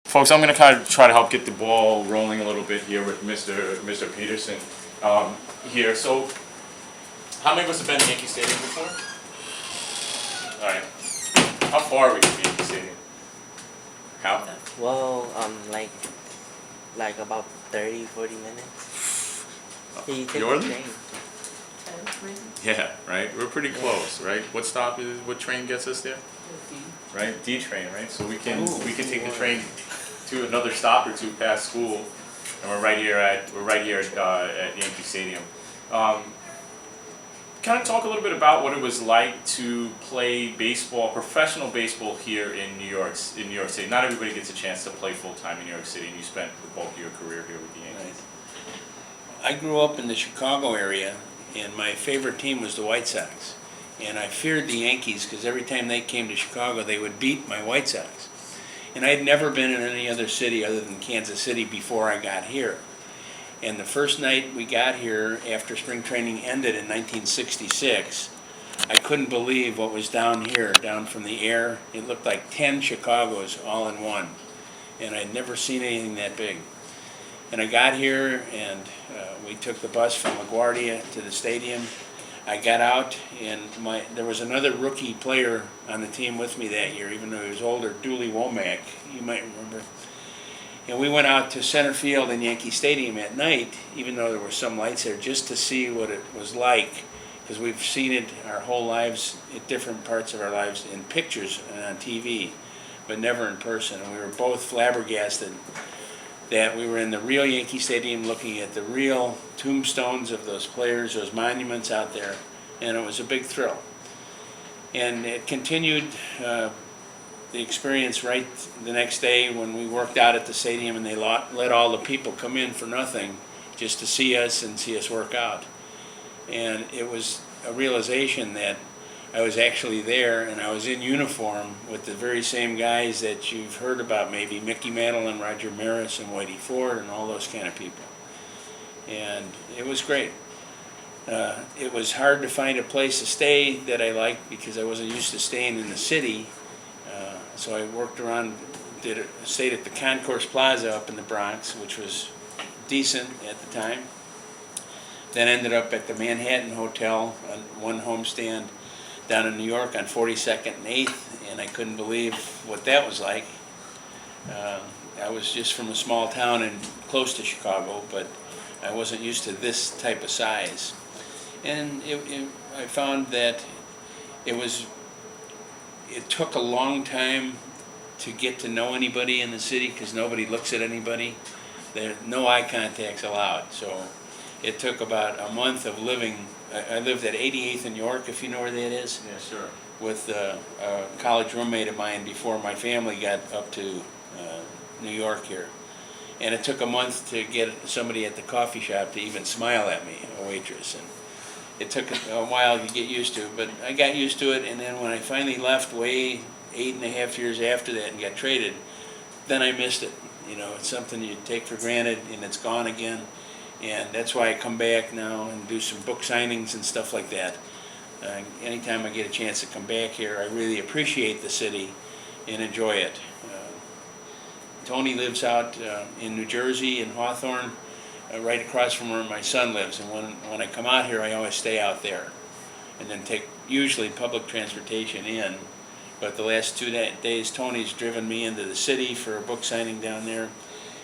Folks, I'm going to kind of try to help get the ball rolling a little bit here with Mr. Peterson here. So, how many of us have been to Yankee Stadium before? All right. How far are we from Yankee Stadium? How? Well, like about 30, 40 minutes. You take York? the train. Yeah, right. We're pretty close, right? What train gets us there? Right, D train, right? So we can take the train to another stop or two past school, and we're right here at Yankee Stadium. Kind of talk a little bit about what it was like to play baseball, professional baseball here in New York City. Not everybody gets a chance to play full time in New York City, and you spent the bulk of your career here with the Yankees. I grew up in the Chicago area, and my favorite team was the White Sox. And I feared the Yankees because every time they came to Chicago, they would beat my White Sox. And I had never been in any other city other than Kansas City before I got here. And the first night we got here, after spring training ended in 1966, I couldn't believe what was down here, down from the air. It looked like 10 Chicagos all in one. And I'd never seen anything that big. And I got here, and we took the bus from LaGuardia to the stadium. I got out, and there was another rookie player on the team with me that year, even though he was older, Dooley Womack, you might remember. And we went out to center field in Yankee Stadium at night, even though there were some lights there, just to see what it was like, because we've seen it our whole lives, at different parts of our lives, in pictures and on TV, but never in person. And we were both flabbergasted that we were in the real Yankee Stadium looking at the real tombstones of those players, those monuments out there, and it was a big thrill. And it continued the experience right the next day when we worked out at the stadium, and they let all the people come in for nothing just to see us and see us work out. And it was a realization that I was actually there, and I was in uniform with the very same guys that you've heard about, maybe Mickey Mantle and Roger Maris and Whitey Ford and all those kind of people. And it was great. It was hard to find a place to stay that I liked because I wasn't used to staying in the city. So I worked around, stayed at the Concourse Plaza up in the Bronx, which was decent at the time. Then ended up at the Manhattan Hotel on one homestand down in New York on 42nd and 8th, and I couldn't believe what that was like. I was just from a small town and close to Chicago, but I wasn't used to this type of size. And I found that it took a long time to get to know anybody in the city because nobody looks at anybody. There no eye contacts allowed. So it took about a month of living. I lived at 88th in York, if you know where that is. Yeah, sure. With a college roommate of mine before my family got up to New York here. And it took a month to get somebody at the coffee shop to even smile at me, a waitress. And it took a while to get used to, but I got used to it. And then when I finally left, 8.5 years after that, and got traded, then I missed it. You know, it's something you take for granted, and it's gone again. And that's why I come back now and do some book signings and stuff like that. Anytime I get a chance to come back here, I really appreciate the city and enjoy it. Tony lives out in New Jersey, in Hawthorne, right across from where my son lives. And when I come out here, I always stay out there and then take usually public transportation in. But the last 2 days, Tony's driven me into the city for a book signing down there.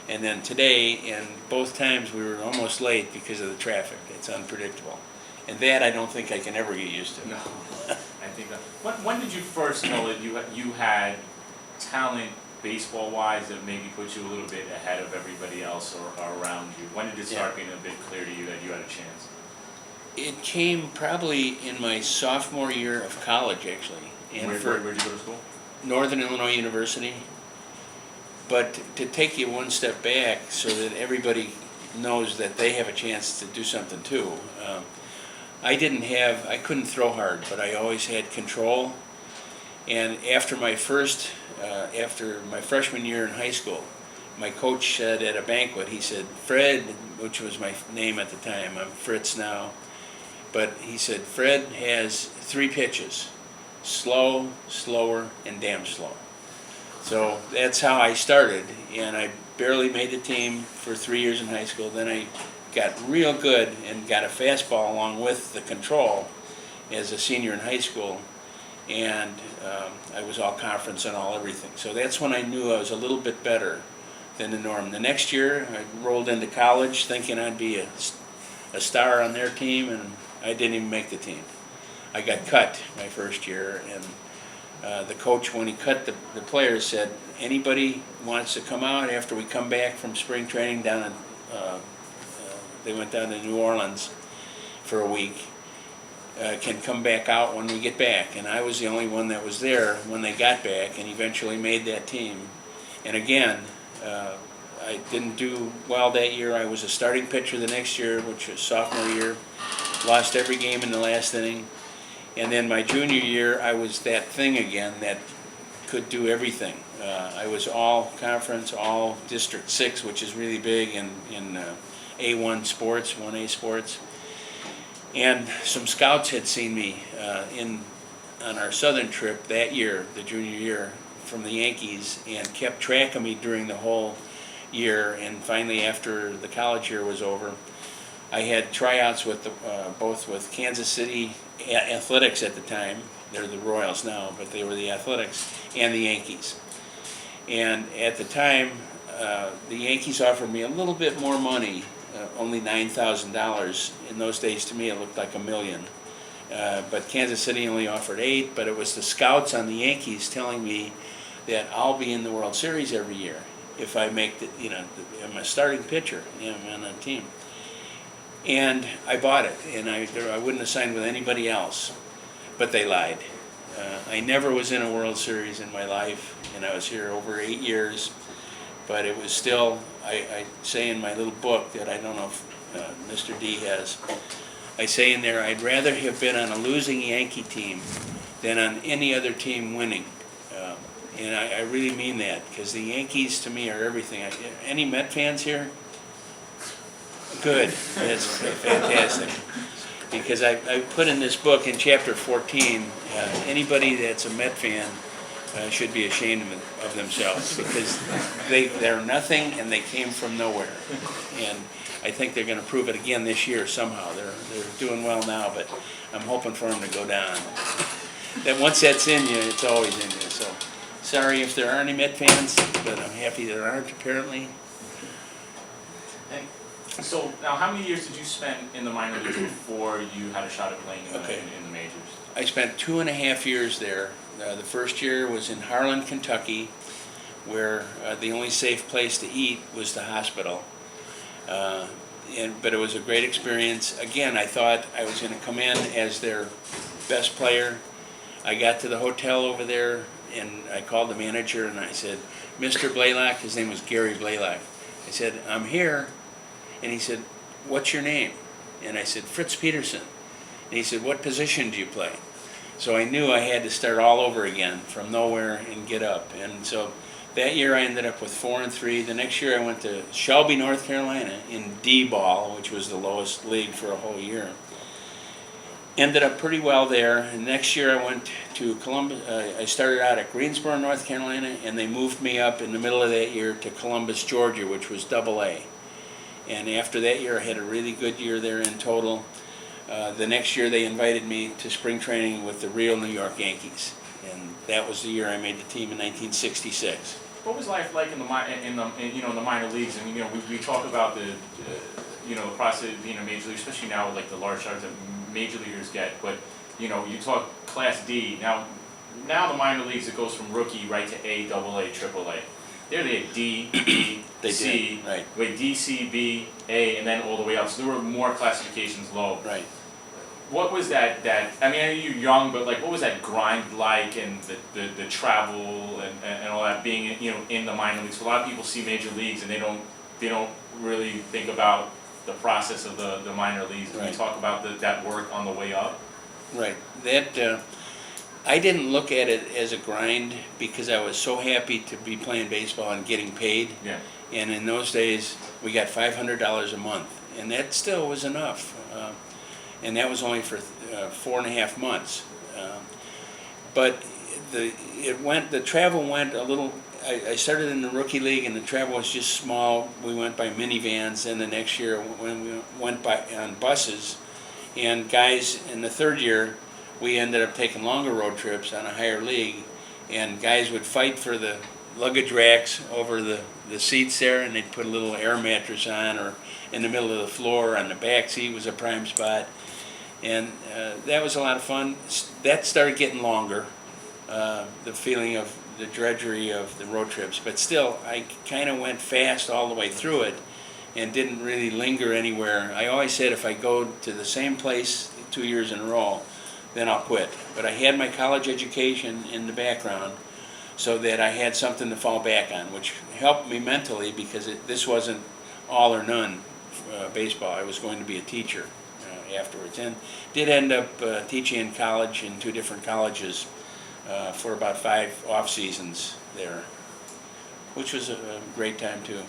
And then today, and both times we were almost late because of the traffic. It's unpredictable. And that I don't think I can ever get used to. No, I think that. When did you first know that you had talent baseball-wise that maybe put you a little bit ahead of everybody else or around you? When did it start being a bit clear to you that you had a chance? It came probably in my sophomore year of college, actually. And Where'd you go to school? Northern Illinois University. But to take you one step back so that everybody knows that they have a chance to do something too. I couldn't throw hard, but I always had control. And after my freshman year in high school, my coach said at a banquet, he said, Fred, which was my name at the time, I'm Fritz now, but he said, Fred has 3 pitches, slow, slower, and damn slow. So that's how I started, and I barely made the team for 3 years in high school. Then I got real good and got a fastball along with the control as a senior in high school, and I was all conference and all everything. So that's when I knew I was a little bit better than the norm. The next year, I rolled into college thinking I'd be a star on their team, and I didn't even make the team. I got cut my first year, and the coach, when he cut the players, said, anybody wants to come out after we come back from spring training down in, they went down to New Orleans for a week, can come back out when we get back. And I was the only one that was there when they got back, and eventually made that team. And again, I didn't do well that year. I was a starting pitcher the next year, which was sophomore year. Lost every game in the last inning. And then my junior year, I was that thing again that could do everything. I was all conference, all District 6, which is really big in A1 sports, 1A sports. And some scouts had seen me on our southern trip that year, the junior year, from the Yankees, and kept track of me during the whole year. And finally, after the college year was over, I had tryouts with both with Kansas City Athletics at the time. They're the Royals now, but they were the Athletics, and the Yankees. And at the time, the Yankees offered me a little bit more money, only $9,000. In those days, to me, it looked like $1 million. But Kansas City only offered $8,000. But it was the scouts on the Yankees telling me that I'll be in the World Series every year if I make the, I'm a starting pitcher, I'm on a team. And I bought it, and I wouldn't have signed with anybody else, but they lied. I never was in a World Series in my life, and I was here over 8 years, but it was still, I say in my little book that I don't know if Mr. D has, I say in there, I'd rather have been on a losing Yankee team than on any other team winning. And I really mean that, because the Yankees to me are everything. Any Met fans here? Good, that's fantastic. Because I put in this book in chapter 14, anybody that's a Met fan should be ashamed of themselves, because they're nothing and they came from nowhere. And I think they're going to prove it again this year somehow. They're doing well now, but I'm hoping for them to go down. That once that's in you, it's always in you. So sorry if there aren't any Met fans, but I'm happy there aren't apparently. So now, how many years did you spend in the minor leagues before you had a shot at playing in the majors? I spent 2.5 years there. The first year was in Harlan, Kentucky, where the only safe place to eat was the hospital. But it was a great experience. Again, I thought I was going to come in as their best player. I got to the hotel over there, and I called the manager, and I said, Mr. Blaylock, his name was Gary Blaylock. I said, I'm here. And he said, what's your name? And I said, Fritz Peterson. And he said, what position do you play? So I knew I had to start all over again from nowhere and get up. And so that year I ended up with 4-3. The next year I went to Shelby, North Carolina in D-ball, which was the lowest league for a whole year. Ended up pretty well there. And next year I went to Columbus. I started out at Greensboro, North Carolina, and they moved me up in the middle of that year to Columbus, Georgia, which was AA. And after that year, I had a really good year there in total. The next year, they invited me to spring training with the real New York Yankees, and that was the year I made the team in 1966. What was life like in the minor leagues? And we talk about the process of being a major league, especially now with like the large stars that major leaguers get. But you talk Class D. Now the minor leagues, it goes from rookie right to A, AA, AAA. There they had D, B, C, right. Wait, D, C, B, A, and then all the way up. So there were more classifications low. Right. What was that? I mean, I know you're young, but like, what was that grind like, and the travel and all that being in the minor leagues? So a lot of people see major leagues and they don't really think about the process of the minor leagues. Can you talk about that work on the way up? Right. That. I didn't look at it as a grind because I was so happy to be playing baseball and getting paid. Yeah. And in those days, we got $500 a month, and that still was enough. And that was only for 4.5 months. But the travel went a little I started in the rookie league, and the travel was just small. We went by minivans. Then the next year, when we went by on buses, and guys in the third year, we ended up taking longer road trips on a higher league, and guys would fight for the luggage racks over the seats there, and they'd put a little air mattress on, or in the middle of the floor on the back seat was a prime spot, and that was a lot of fun. That started getting longer, the feeling of the drudgery of the road trips, but still, I kind of went fast all the way through it and didn't really linger anywhere. I always said if I go to the same place 2 years in a row, then I'll quit. But I had my college education in the background so that I had something to fall back on, which helped me mentally because this wasn't all or none baseball. I was going to be a teacher afterwards, and did end up teaching in college in 2 different colleges for about 5 off seasons there, which was a great time too.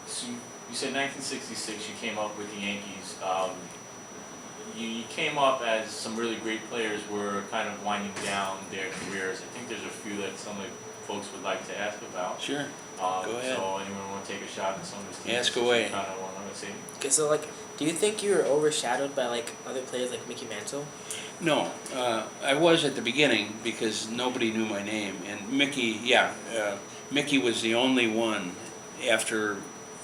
So you said 1966 you came up with the Yankees. You came up as some really great players were kind of winding down their careers. I think there's a few that some of the folks would like to ask about. Sure. Go ahead. So anyone want to take a shot at some of this team? Ask away. Kind of want to see. Okay, so like, do you think you were overshadowed by like other players like Mickey Mantle? No, I was at the beginning because nobody knew my name, and Mickey, Mickey was the only one after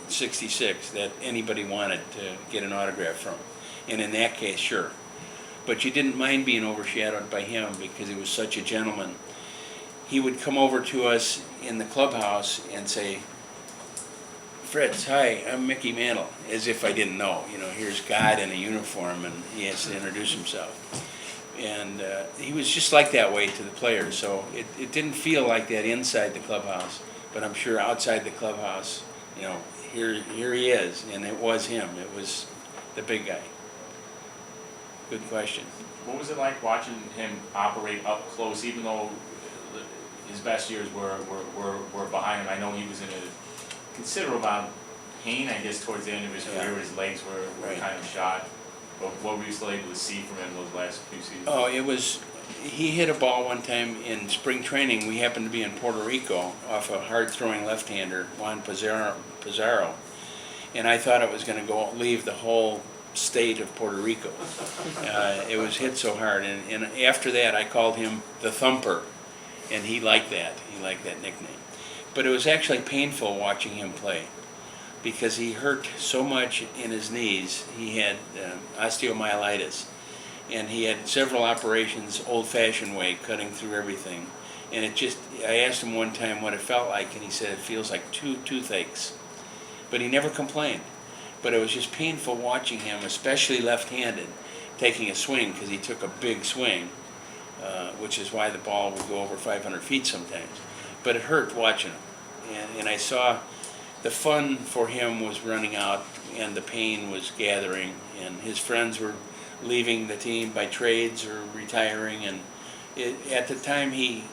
'66 that anybody wanted to get an autograph from. And in that case, sure. But you didn't mind being overshadowed by him because he was such a gentleman. He would come over to us in the clubhouse and say, "Fritz, hi, I'm Mickey Mantle," as if I didn't know. You know, here's God in a uniform, and he has to introduce himself. And he was just like that way to the players. So it didn't feel like that inside the clubhouse, but I'm sure outside the clubhouse, you know, here he is, and it was him. It was the big guy. Good question. What was it like watching him operate up close, even though his best years were behind him? I know he was in a considerable amount of pain, I guess, towards the end of his career. His legs were Right. kind of shot. But what were you still able to see from him those last few seasons? Oh, he hit a ball one time in spring training. We happened to be in Puerto Rico off a hard-throwing left-hander, Juan Pizarro, and I thought it was going to leave the whole state of Puerto Rico. It was hit so hard, and after that I called him the Thumper, and he liked that. He liked that nickname. But it was actually painful watching him play because he hurt so much in his knees. He had osteomyelitis, and he had several operations, old-fashioned way, cutting through everything. And I asked him one time what it felt like, and he said it feels like 2 toothaches. But he never complained. But it was just painful watching him, especially left-handed, taking a swing, because he took a big swing, which is why the ball would go over 500 feet sometimes. But it hurt watching him. And I saw the fun for him was running out, and the pain was gathering, and his friends were leaving the team by trades or retiring. And at the time he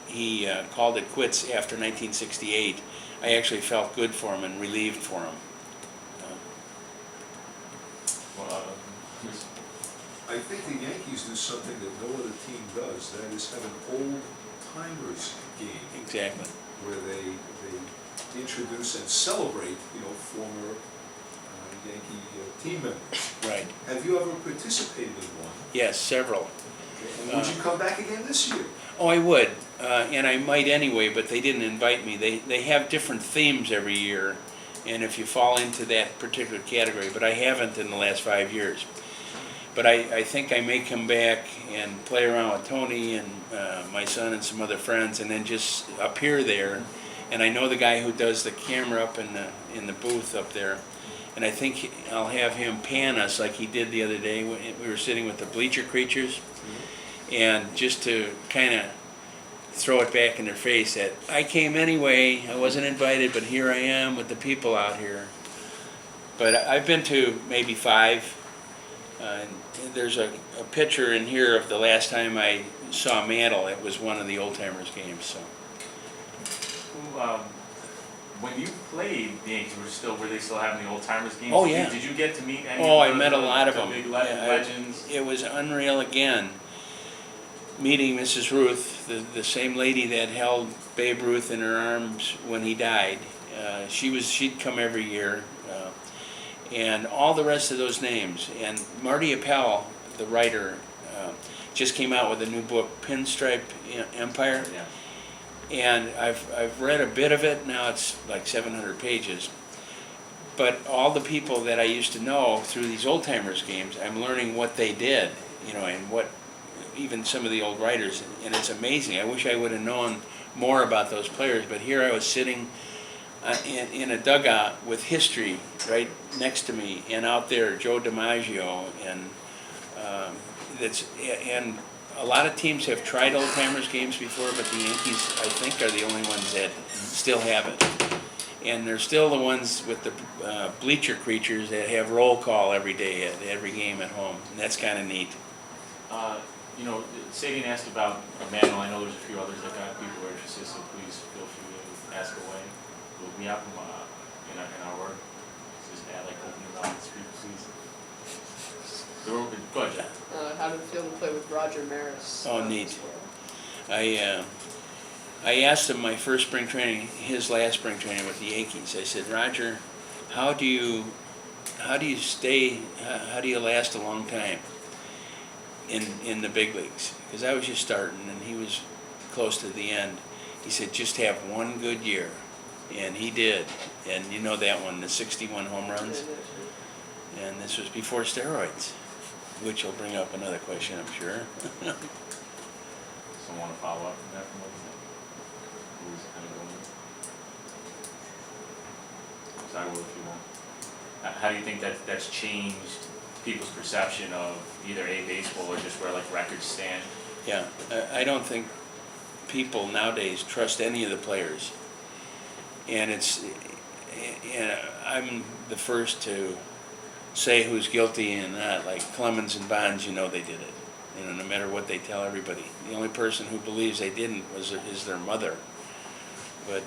called it quits after 1968, I actually felt good for him and relieved for him. I think the Yankees do something that no other team does. That is have an old-timers game. Exactly. Where they introduce and celebrate, former Yankee team members. Right. Have you ever participated in one? Yes, several. And would you come back again this year? Oh, I would, and I might anyway, but they didn't invite me. They have different themes every year, and if you fall into that particular category, but I haven't in the last 5 years. But I think I may come back and play around with Tony and my son and some other friends, and then just appear there. And I know the guy who does the camera up in the booth up there, and I think I'll have him pan us like he did the other day when we were sitting with the bleacher creatures, and just to kind of throw it back in their face that I came anyway, I wasn't invited, but here I am with the people out here. But I've been to maybe 5. There's a picture in here of the last time I saw Mantle. It was one of the old-timers games. So. When you played the Yankees, were they still having the old-timers games? Oh, yeah. Did you get to meet any Oh, of I met a lot of them. big legends? It was unreal again. meeting Mrs. Ruth, the same lady that held Babe Ruth in her arms when he died. She'd come every year, and all the rest of those names. And Marty Appel, the writer, just came out with a new book, Pinstripe Empire. Yeah. And I've read a bit of it. Now it's like 700 pages. But all the people that I used to know through these old timers games, I'm learning what they did, and what even some of the old writers, and it's amazing. I wish I would have known more about those players, but here I was sitting in a dugout with history right next to me, and out there Joe DiMaggio, and and a lot of teams have tried old timers games before, but the Yankees, I think, are the only ones that still have it. And they're still the ones with the bleacher creatures that have roll call every day at every game at home, and that's kind of neat. Sadie asked about Emmanuel. I know there's a few others that got people who are interested, so please feel free to ask away. We have them in our work. Just add, open your mouth and speak, please. Go ahead, Jeff. How did it feel to play with Roger Maris? Oh, neat. I asked him my first spring training, his last spring training with the Yankees. I said, Roger, how do you last a long time in the big leagues? Because I was just starting and he was close to the end. He said, just have one good year. And he did. And you know that one, the 61 home runs. And this was before steroids, which will bring up another question, I'm sure. Someone want to follow up on that from what you think? Who's kind of going? So I will if you want. How do you think that's changed people's perception of either baseball or just where records stand? Yeah, I don't think people nowadays trust any of the players. And I'm the first to say who's guilty and not. Like Clemens and Bonds, they did it. No matter what they tell everybody. The only person who believes they didn't is their mother. But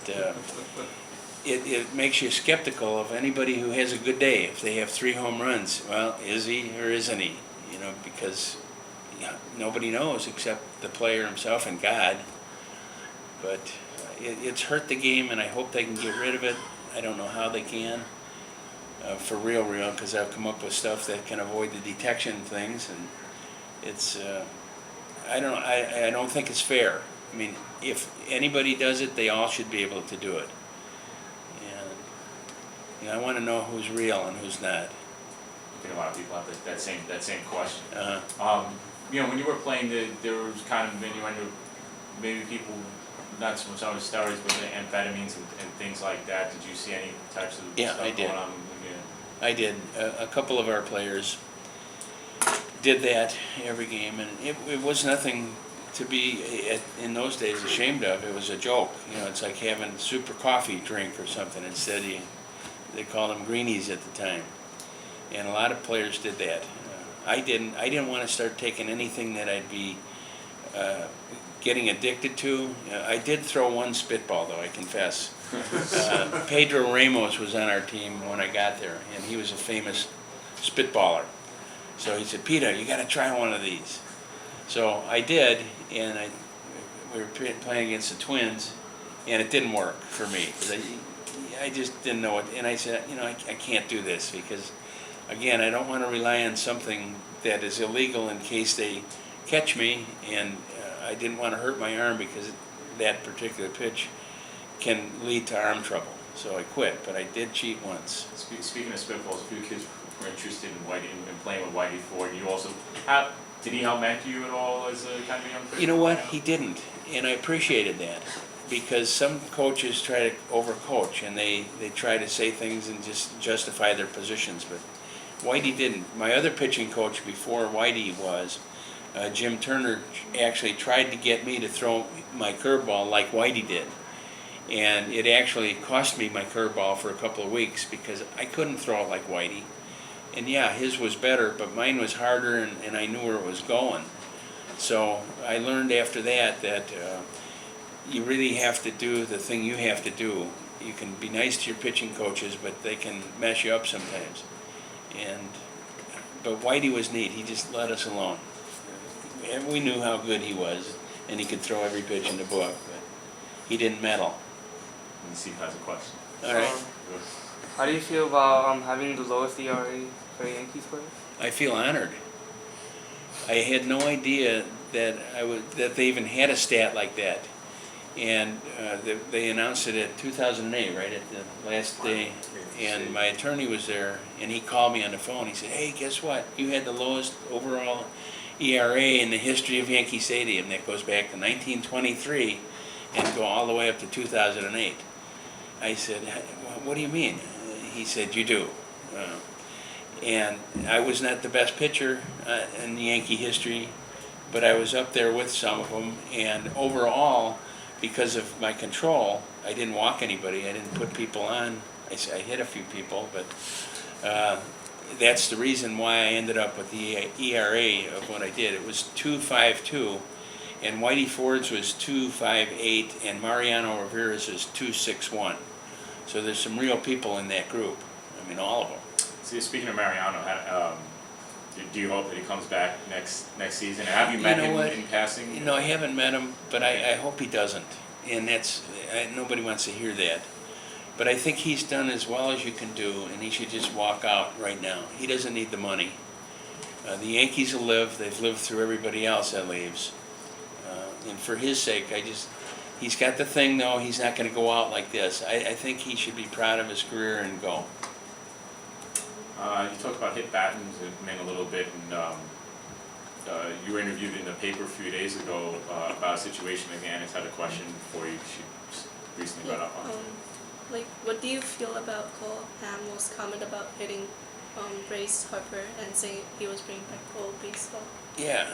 it makes you skeptical of anybody who has a good day. If they have 3 home runs, well, is he or isn't he? Because nobody knows except the player himself and God. But it's hurt the game, and I hope they can get rid of it. I don't know how they can, for real, because I've come up with stuff that can avoid the detection things, and it's I don't think it's fair. I mean, if anybody does it, they all should be able to do it. And I want to know who's real and who's not. I think a lot of people have that same question. Uh-huh. When you were playing, there was kind of innuendo, maybe people not so much on steroids, but the amphetamines and things like that. Did you see any types of stuff I did. going on? I did. A couple of our players did that every game, and it was nothing to be, in those days, ashamed of. It was a joke. It's like having super coffee drink or something. Instead, they called them greenies at the time. And a lot of players did that. I didn't. I didn't want to start taking anything that I'd be getting addicted to. I did throw one spitball, though, I confess. Pedro Ramos was on our team when I got there, and he was a famous spitballer. So he said, Peter, you got to try one of these. So I did, and we were playing against the Twins, and it didn't work for me. I just didn't know it, and I said, I can't do this because, again, I don't want to rely on something that is illegal in case they catch me, and I didn't want to hurt my arm because that particular pitch can lead to arm trouble. So I quit, but I did cheat once. Speaking of spitballs, a few kids were interested in Whitey and playing with Whitey Ford. You also, did he help mentor you at all as a kind of young player? You know what? He didn't, and I appreciated that because some coaches try to overcoach and they try to say things and just justify their positions, but Whitey didn't. My other pitching coach before Whitey was Jim Turner. Actually tried to get me to throw my curveball like Whitey did. And it actually cost me my curveball for a couple of weeks because I couldn't throw it like Whitey. And yeah, his was better, but mine was harder, and I knew where it was going. So I learned after that you really have to do the thing you have to do. You can be nice to your pitching coaches, but they can mess you up sometimes. But Whitey was neat. He just let us alone. and we knew how good he was, and he could throw every pitch in the book, but he didn't meddle. Let me see if has a question. All right. How do you feel about having the lowest ERA for a Yankees player? I feel honored. I had no idea that that they even had a stat like that, and they announced it at 2008, right at the last day. And my attorney was there, and he called me on the phone. He said, "Hey, guess what? You had the lowest overall ERA in the history of Yankee Stadium. That goes back to 1923, and go all the way up to 2008." I said, "What do you mean?" He said, "You do." And I was not the best pitcher in Yankee history, but I was up there with some of them. And overall, because of my control, I didn't walk anybody. I didn't put people on. I hit a few people, but that's the reason why I ended up with the ERA of what I did. It was 2.52, and Whitey Ford's was 2.58, and Mariano Rivera's is 2.61. So there's some real people in that group. I mean, all of them. See, speaking of Mariano, do you hope that he comes back next season? Have you met him in passing? I haven't met him, but I hope he doesn't. And nobody wants to hear that. But I think he's done as well as you can do, and he should just walk out right now. He doesn't need the money. The Yankees will live. They've lived through everybody else that leaves. And for his sake, he's got the thing, though. He's not going to go out like this. I think he should be proud of his career and go. You talked about hit Battens a little bit, and you were interviewed in the paper a few days ago about a situation. Maybe Anna's had a question for you. She just recently got up on it. What do you feel about Cole Hamels' comment about hitting Bryce Harper and saying he was bringing back old baseball? Yeah,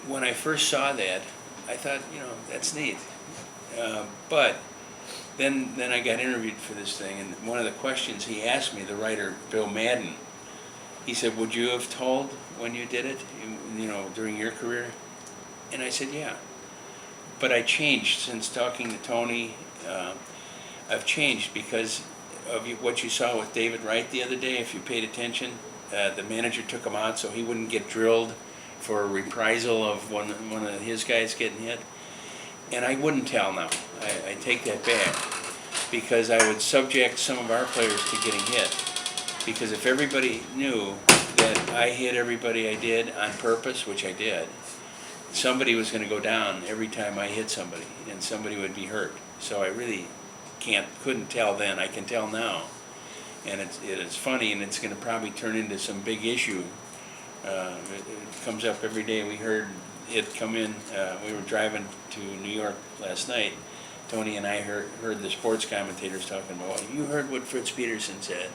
when I first saw that, I thought, that's neat. But then I got interviewed for this thing, and one of the questions he asked me, the writer Bill Madden, he said, "Would you have told when you did it, during your career?" And I said, "Yeah." But I changed since talking to Tony. I've changed because of what you saw with David Wright the other day. If you paid attention, the manager took him out so he wouldn't get drilled for a reprisal of one of his guys getting hit. And I wouldn't tell now. I take that back, because I would subject some of our players to getting hit. Because if everybody knew that I hit everybody I did on purpose, which I did, somebody was going to go down every time I hit somebody, and somebody would be hurt. So I really couldn't tell then. I can tell now, and it is funny, and it's going to probably turn into some big issue. It comes up every day. We heard it come in. We were driving to New York last night. Tony and I heard the sports commentators talking about, "Well, you heard what Fritz Peterson said,"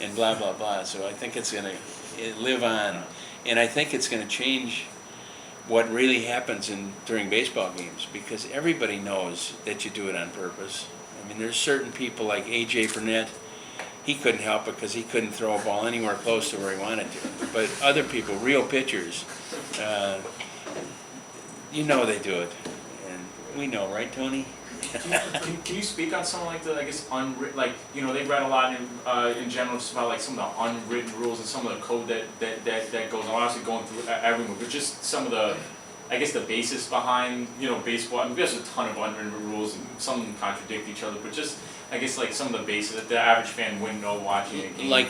and blah, blah, blah. So I think it's going to live on, and I think it's going to change what really happens during baseball games, because everybody knows that you do it on purpose. I mean, there's certain people like A.J. Burnett. He couldn't help it because he couldn't throw a ball anywhere close to where he wanted to. But other people, real pitchers, they do it. And we know, right, Tony? Can you speak on some like the, I guess, they've read a lot in general just about like some of the unwritten rules and some of the code that goes on, obviously going through every move, but just some of the, I guess, the basis behind, baseball. I mean, there's a ton of unwritten rules and some of them contradict each other, but just, I guess, like some of the basis that the average fan wouldn't know watching a game. Like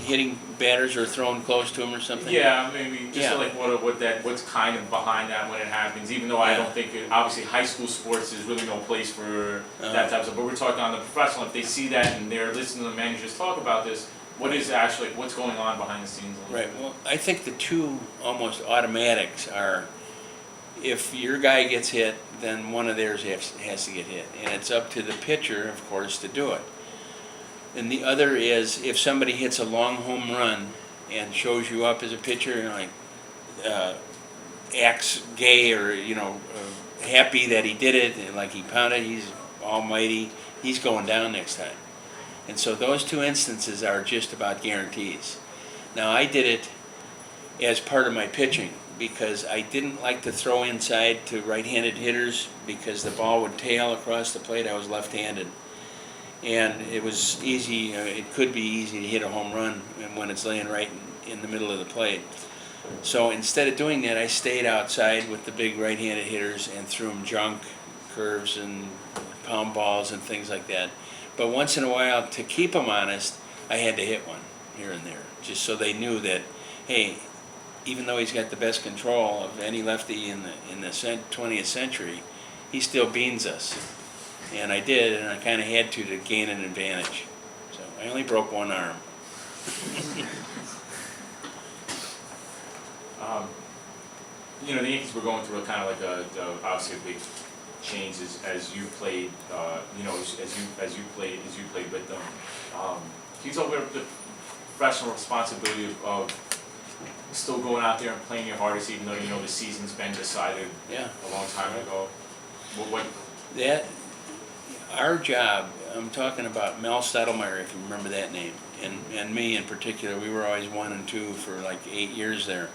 hitting batters or throwing close to them or something? Yeah, maybe just like what's kind of behind that when it happens, even though I don't think, obviously high school sports is really no place for that type of stuff, but we're talking on the professional, if they see that and they're listening to the managers talk about this, what is actually, what's going on behind the scenes? Right, well, I think the two almost automatics are, if your guy gets hit, then one of theirs has to get hit, and it's up to the pitcher, of course, to do it. And the other is, if somebody hits a long home run and shows you up as a pitcher, like acts gay or happy that he did it, and like he pounded, he's almighty, he's going down next time. And so those two instances are just about guarantees. Now I did it as part of my pitching, because I didn't like to throw inside to right-handed hitters because the ball would tail across the plate. I was left-handed. And it was easy, it could be easy to hit a home run when it's laying right in the middle of the plate. So instead of doing that, I stayed outside with the big right-handed hitters and threw them junk, curves, and pound balls and things like that. But once in a while, to keep them honest, I had to hit one here and there, just so they knew that, hey, even though he's got the best control of any lefty in the 20th century, he still beans us. And I did, and I kind of had to gain an advantage. So I only broke one arm. You know, the Yankees were going through a kind of like obviously a big change as you played. You know, as you played with them. Can you talk about the professional responsibility of still going out there and playing your hardest, even though you know the season's been decided a long time ago? That our job. I'm talking about Mel Stottlemyre, if you remember that name, and me in particular. We were always 1 and 2 for like 8 years there.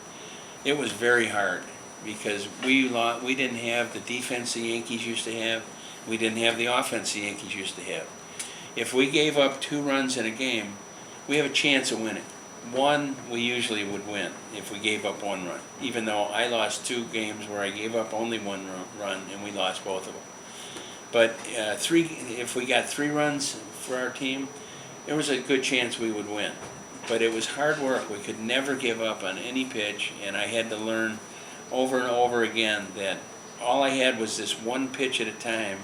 It was very hard because we didn't have the defense the Yankees used to have. We didn't have the offense the Yankees used to have. If we gave up 2 runs in a game, we have a chance of winning. 1, we usually would win if we gave up 1 run, even though I lost 2 games where I gave up only 1 run and we lost both of them. But if we got 3 runs for our team, there was a good chance we would win. But it was hard work. We could never give up on any pitch, and I had to learn over and over again that all I had was this 1 pitch at a time,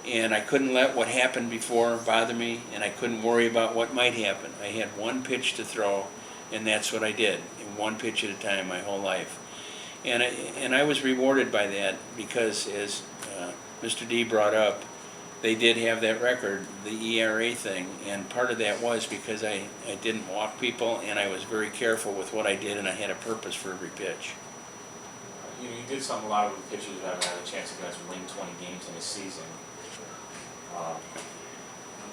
and I couldn't let what happened before bother me, and I couldn't worry about what might happen. I had 1 pitch to throw, and that's what I did, 1 pitch at a time my whole life. And I was rewarded by that because, as Mr. D brought up, they did have that record, the ERA thing, and part of that was because I didn't walk people, and I was very careful with what I did, and I had a purpose for every pitch. You know, you did something a lot of the pitchers who haven't had a chance to guys win 20 games in a season.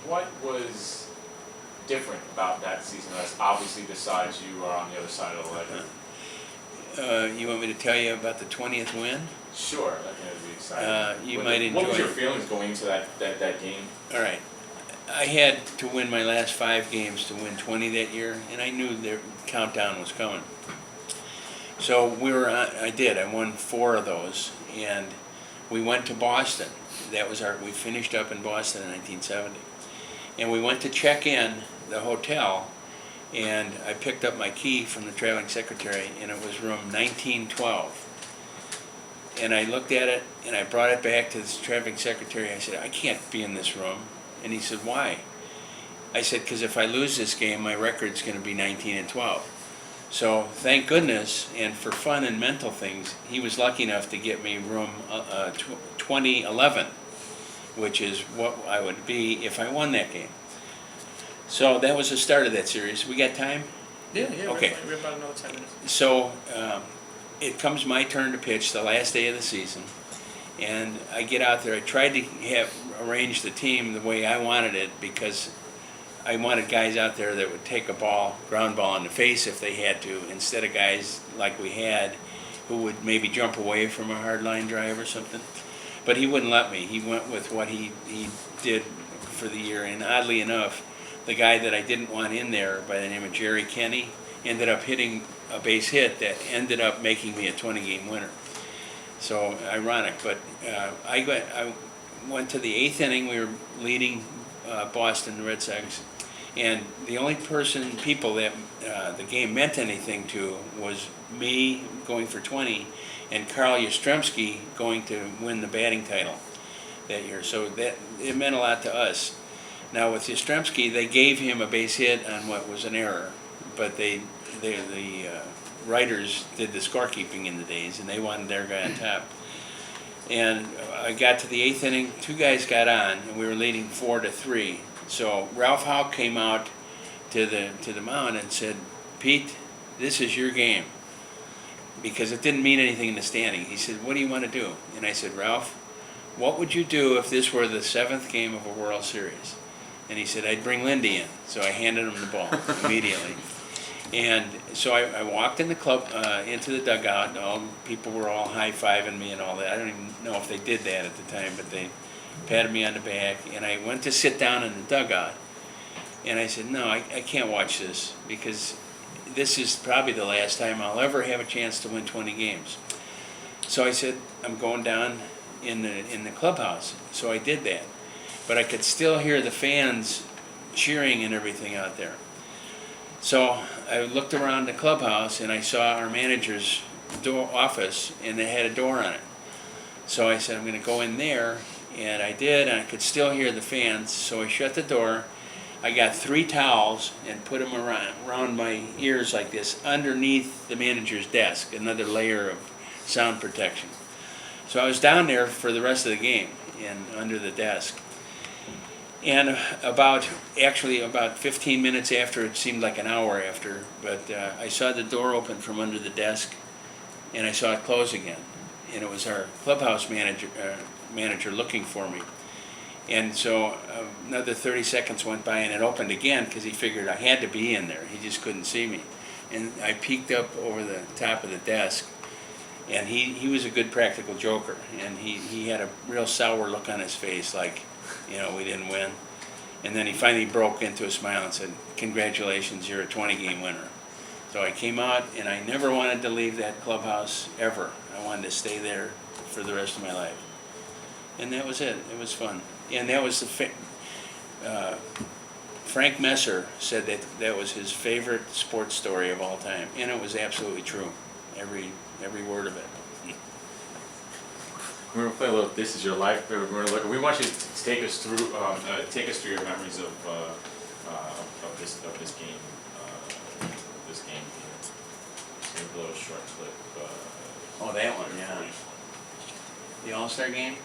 What was different about that season? That's obviously besides you are on the other side of the ledger. You want me to tell you about the 20th win? Sure, I think it'd be exciting. You might enjoy What was your it. feelings going into that game? All right. I had to win my last 5 games to win 20 that year, and I knew the countdown was coming. So I did. I won 4 of those, and we went to Boston. We finished up in Boston in 1970. And we went to check in the hotel, and I picked up my key from the traveling secretary, and it was room 1912. And I looked at it, and I brought it back to the traveling secretary. I said, I can't be in this room. And he said, why? I said, because if I lose this game, my record's going to be 19 and 12. So thank goodness, and for fun and mental things, he was lucky enough to get me room 2011, which is what I would be if I won that game. So that was the start of that series. We got time? Yeah. Okay. We're about another 10 minutes. So it comes my turn to pitch the last day of the season, and I get out there. I tried to arrange the team the way I wanted it because I wanted guys out there that would take a ground ball in the face if they had to, instead of guys like we had who would maybe jump away from a hard line drive or something. But he wouldn't let me. He went with what he did for the year, and oddly enough, the guy that I didn't want in there by the name of Jerry Kenny ended up hitting a base hit that ended up making me a 20-game winner. So ironic, but I went to the 8th inning. We were leading Boston, the Red Sox, and the only people that the game meant anything to was me going for 20 and Carl Yastrzemski going to win the batting title that year. So it meant a lot to us. Now with Yastrzemski, they gave him a base hit on what was an error, but the writers did the scorekeeping in the days, and they wanted their guy on top. And I got to the 8th inning. 2 guys got on, and we were leading 4-3. So Ralph Houk came out to the mound and said, "Pete, this is your game," because it didn't mean anything in the standing. He said, "What do you want to do?" And I said, "Ralph, what would you do if this were the 7th game of a World Series?" And he said, "I'd bring Lindy in." So I handed him the ball immediately. And so I walked in the club, into the dugout, and people were all high-fiving me and all that. I don't even know if they did that at the time, but they patted me on the back, and I went to sit down in the dugout. And I said, no, I can't watch this, because this is probably the last time I'll ever have a chance to win 20 games. So I said, I'm going down in the clubhouse. So I did that. But I could still hear the fans cheering and everything out there. So I looked around the clubhouse and I saw our manager's office, and they had a door on it. So I said, I'm going to go in there, and I did, and I could still hear the fans. So I shut the door. I got 3 towels and put them around my ears like this underneath the manager's desk, another layer of sound protection. So I was down there for the rest of the game and under the desk. And about 15 minutes after, it seemed like an hour after, but I saw the door open from under the desk, and I saw it close again. And it was our clubhouse manager looking for me. And so another 30 seconds went by, and it opened again because he figured I had to be in there. He just couldn't see me. And I peeked up over the top of the desk, and he was a good practical joker. And he had a real sour look on his face, like, you know, we didn't win. And then he finally broke into a smile and said, congratulations, you're a 20-game winner. So I came out, and I never wanted to leave that clubhouse ever. I wanted to stay there for the rest of my life. And that was it. It was fun. And that was Frank Messer said that was his favorite sports story of all time. And it was absolutely true. Every word of it. We're gonna play a little "This Is Your Life." We want you to take us through your memories of this game. This game. Just a little short clip. Oh, that one, yeah. The All-Star game?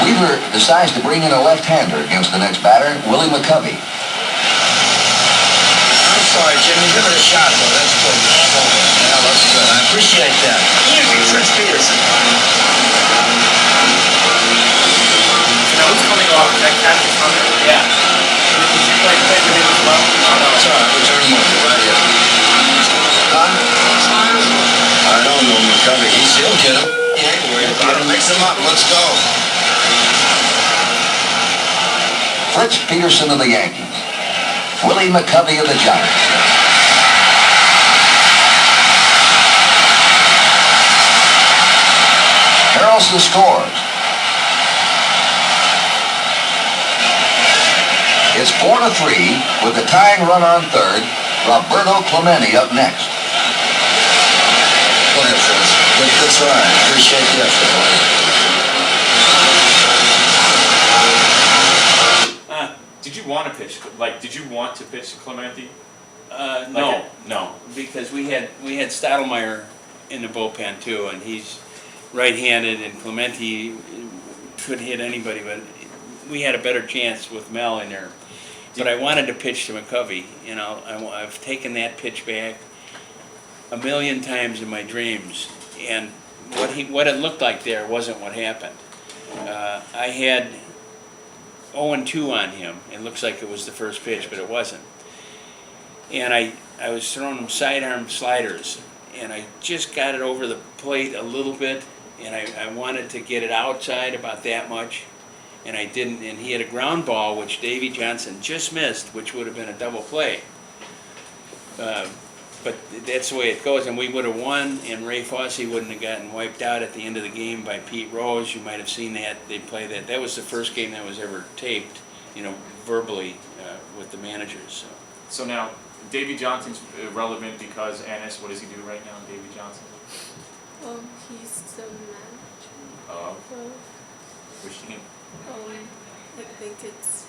Weaver decides to bring in a left-hander against the next batter, Willie McCovey. I'm sorry, Jimmy. Give it a shot, though. That's good. Yeah, that's good. I appreciate that. Easy, Fritz Peterson. Now who's coming off? Is that Captain Hunter? Yeah. Did you play with him as well? It's all right. Return him over right here. Huh? I don't know McCovey. He'll get him. He ain't worried about it. Mix him up. Let's go. Fritz Peterson of the Yankees. Willie McCovey of the Giants. Harrelson scores. It's 4-3 with the tying run on third. Roberto Clemente up next. Go ahead, Fritz. That's all right. Appreciate the effort. Did you want to pitch? Did you want to pitch to Clemente? No, because we had Stottlemyre in the bullpen too, and he's right-handed, and Clemente could hit anybody, but we had a better chance with Mel in there. But I wanted to pitch to McCovey, and I've taken that pitch back a million times in my dreams, and what it looked like there wasn't what happened. I had 0-2 on him. It looks like it was the first pitch, but it wasn't. And I was throwing him sidearm sliders, and I just got it over the plate a little bit, and I wanted to get it outside about that much, and I didn't. And he had a ground ball, which Davy Johnson just missed, which would have been a double play. But that's the way it goes, and we would have won, and Ray Fosse wouldn't have gotten wiped out at the end of the game by Pete Rose. You might have seen that. They play that. That was the first game that was ever taped, verbally with the managers. So now, Davy Johnson's relevant because Ennis, what does he do right now, Davy Johnson? He's the manager Of of, which team? I think it's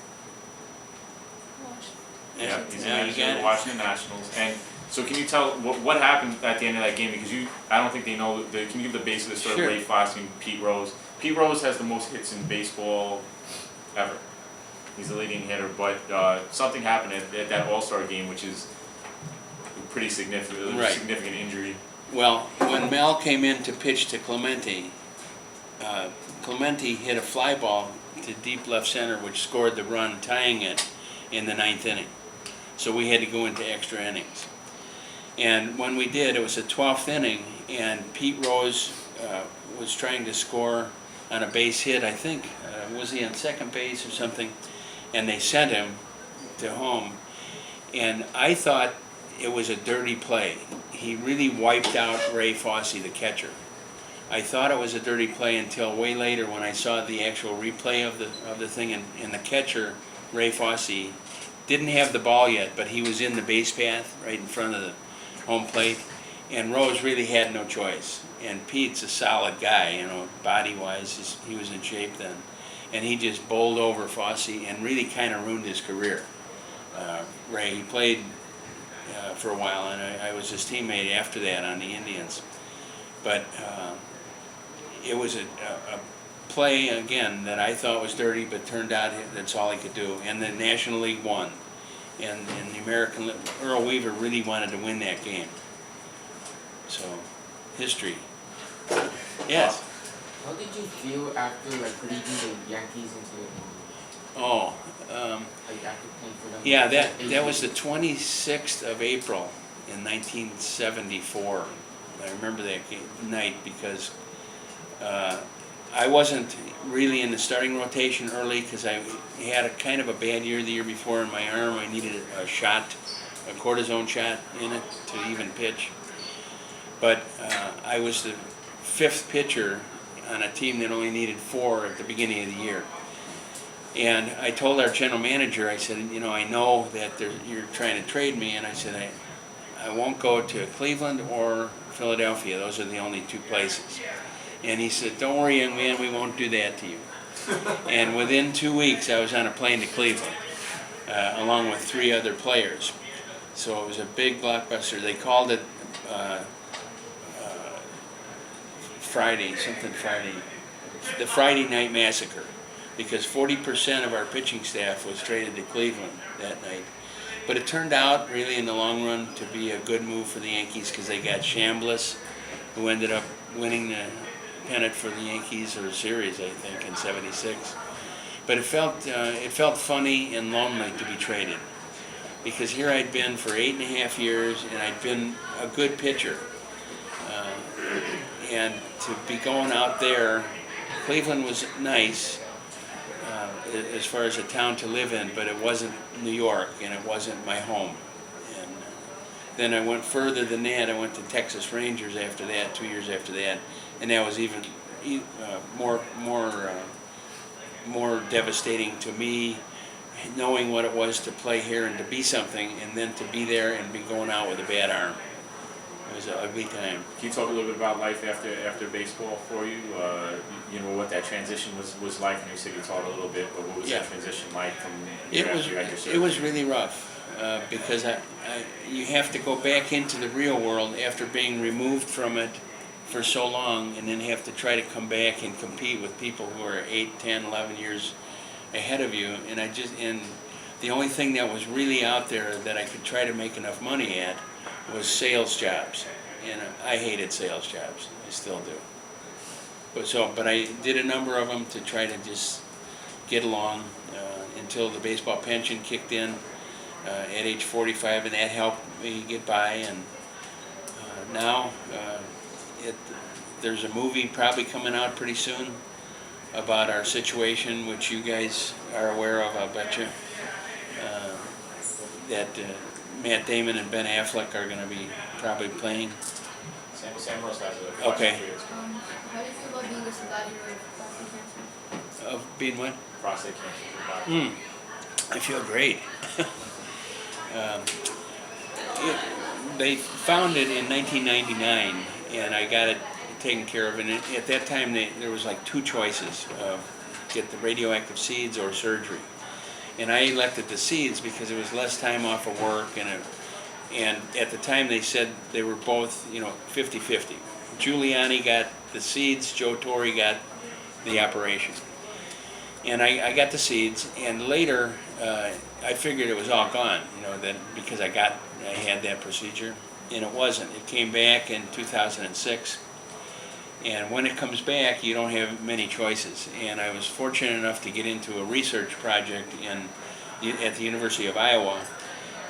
Washington. Yeah, he's the Yeah, manager you got of the it. Washington Nationals. And so can you tell what happened at the end of that game? Because I don't think they know. Can you give the base of the story? Sure. Ray Fosse and Pete Rose. Pete Rose has the most hits in baseball ever. He's the leading hitter, but something happened at that All-Star game, which is pretty significant. Right. Significant injury. Well, when Mel came in to pitch to Clemente, Clemente hit a fly ball to deep left center, which scored the run, tying it in the 9th inning. So we had to go into extra innings. And when we did, it was the 12th inning, and Pete Rose was trying to score on a base hit, I think. Was he on second base or something? And they sent him to home. And I thought it was a dirty play. He really wiped out Ray Fosse, the catcher. I thought it was a dirty play until way later when I saw the actual replay of the thing, and the catcher, Ray Fosse, didn't have the ball yet, but he was in the base path right in front of the home plate, and Rose really had no choice. And Pete's a solid guy, you know, body-wise, he was in shape then. And he just bowled over Fosse and really kind of ruined his career. Ray, he played for a while, and I was his teammate after that on the Indians. But it was a play, again, that I thought was dirty, but turned out that's all he could do. And the National League won. And the American, Earl Weaver really wanted to win that game. So, history. Yes? How did you feel after like leading the Yankees into it? Oh, Like after playing for them? yeah, that was the 26th of April in 1974. I remember that night because I wasn't really in the starting rotation early because I had a kind of a bad year the year before in my arm. I needed a shot, a cortisone shot in it to even pitch. But I was the 5th pitcher on a team that only needed 4 at the beginning of the year. And I told our general manager, I said, you know, I know that you're trying to trade me, and I said, I won't go to Cleveland or Philadelphia. Those are the only 2 places. And he said, don't worry, young man, we won't do that to you. And within 2 weeks, I was on a plane to Cleveland, along with 3 other players. So it was a big blockbuster. They called it Friday, the Friday Night Massacre, because 40% of our pitching staff was traded to Cleveland that night. But it turned out, really, in the long run, to be a good move for the Yankees because they got Chambliss, who ended up winning the pennant for the Yankees, or series, I think, in '76. But it felt funny and lonely to be traded, because here I'd been for 8.5 years, and I'd been a good pitcher. And to be going out there, Cleveland was nice as far as a town to live in, but it wasn't New York, and it wasn't my home. And then I went further than that. I went to Texas Rangers after that, 2 years after that, and that was even more devastating to me, knowing what it was to play here and to be something, and then to be there and be going out with a bad arm. It was an ugly time. Can you talk a little bit about life after baseball for you? You know, what that transition was like. And you said you taught a little bit, but what was that transition like from after you had your surgery? It was really rough because you have to go back into the real world after being removed from it for so long, and then have to try to come back and compete with people who are 8, 10, 11 years ahead of you. And the only thing that was really out there that I could try to make enough money at was sales jobs, and I hated sales jobs. I still do. But I did a number of them to try to just get along until the baseball pension kicked in at age 45, and that helped me get by. And now there's a movie probably coming out pretty soon about our situation, which you guys are aware of, I'll bet you. That Matt Damon and Ben Affleck are going to be probably playing. Sam Ross has a Okay. How do you feel about being a survivor of prostate cancer? Of being what? prostate cancer. I feel great. They found it in 1999, and I got it taken care of. And at that time, there was like 2 choices: get the radioactive seeds or surgery. And I elected the seeds because it was less time off of work, and at the time they said they were both, 50-50. Giuliani got the seeds, Joe Torre got the operation. And I got the seeds, and later I figured it was all gone, that because I had that procedure, and it wasn't. It came back in 2006. And when it comes back, you don't have many choices. And I was fortunate enough to get into a research project at the University of Iowa,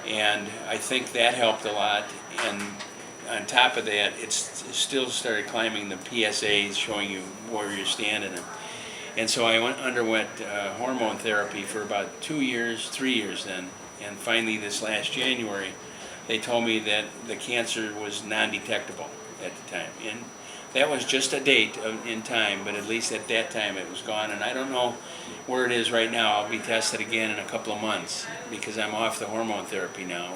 and I think that helped a lot. And on top of that, it's still started climbing the PSAs, showing you where you stand in them. And so I underwent hormone therapy for about 2 years, 3 years then, and finally this last January, they told me that the cancer was non-detectable at the time. And that was just a date in time, but at least at that time it was gone. And I don't know where it is right now. I'll be tested again in a couple of months because I'm off the hormone therapy now.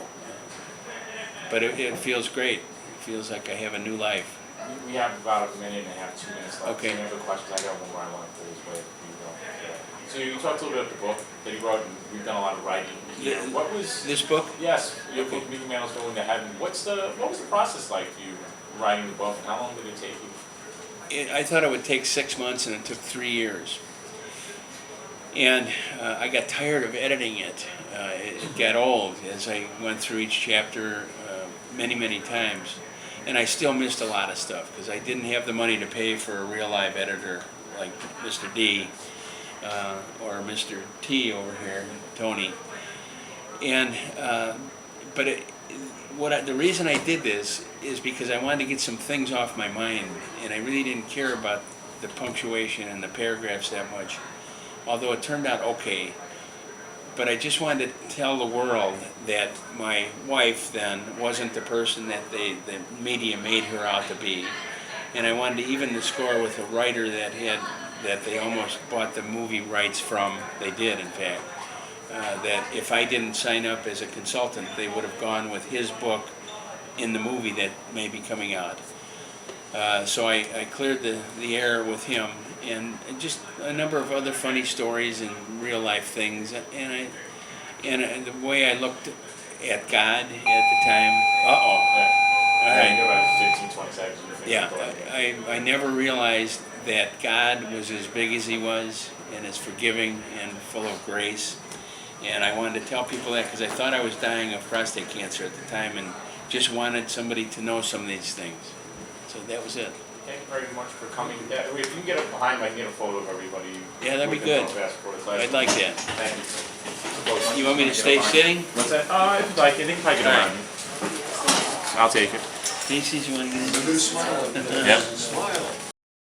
But it feels great. It feels like I have a new life. We have about a minute and a half, 2 minutes left. Okay. So any other questions? I got one more I want to put this way. So you talked a little bit about the book that you wrote, and we've done a lot of writing here. What was This book? Yes, your book, Mickey Mantle's Going to Heaven. What was the process like for you writing the book, and how long did it take you? I thought it would take 6 months, and it took 3 years. And I got tired of editing it. It got old as I went through each chapter many, many times. And I still missed a lot of stuff because I didn't have the money to pay for a real live editor like Mr. D or Mr. T over here, Tony. And but the reason I did this is because I wanted to get some things off my mind, and I really didn't care about the punctuation and the paragraphs that much, although it turned out okay. But I just wanted to tell the world that my wife then wasn't the person that the media made her out to be. And I wanted to even the score with a writer that they almost bought the movie rights from. They did, in fact. That if I didn't sign up as a consultant, they would have gone with his book in the movie that may be coming out. So I cleared the air with him, and just a number of other funny stories and real life things, and the way I looked at God at the time. All right. You're about 15, 20 seconds. Yeah, I never realized that God was as big as He was, and as forgiving and full of grace. And I wanted to tell people that because I thought I was dying of prostate cancer at the time, and just wanted somebody to know some of these things. So that was it. Thank you very much for coming. Yeah, if you can get up behind, I can get a photo of everybody. Yeah, that'd be good. I'd like that. Thank you. You want me to stay sitting? What's that? If you'd like, I think if I get around. I'll take it. Casey, you want to get in? Look at his smile. Yep. Smile.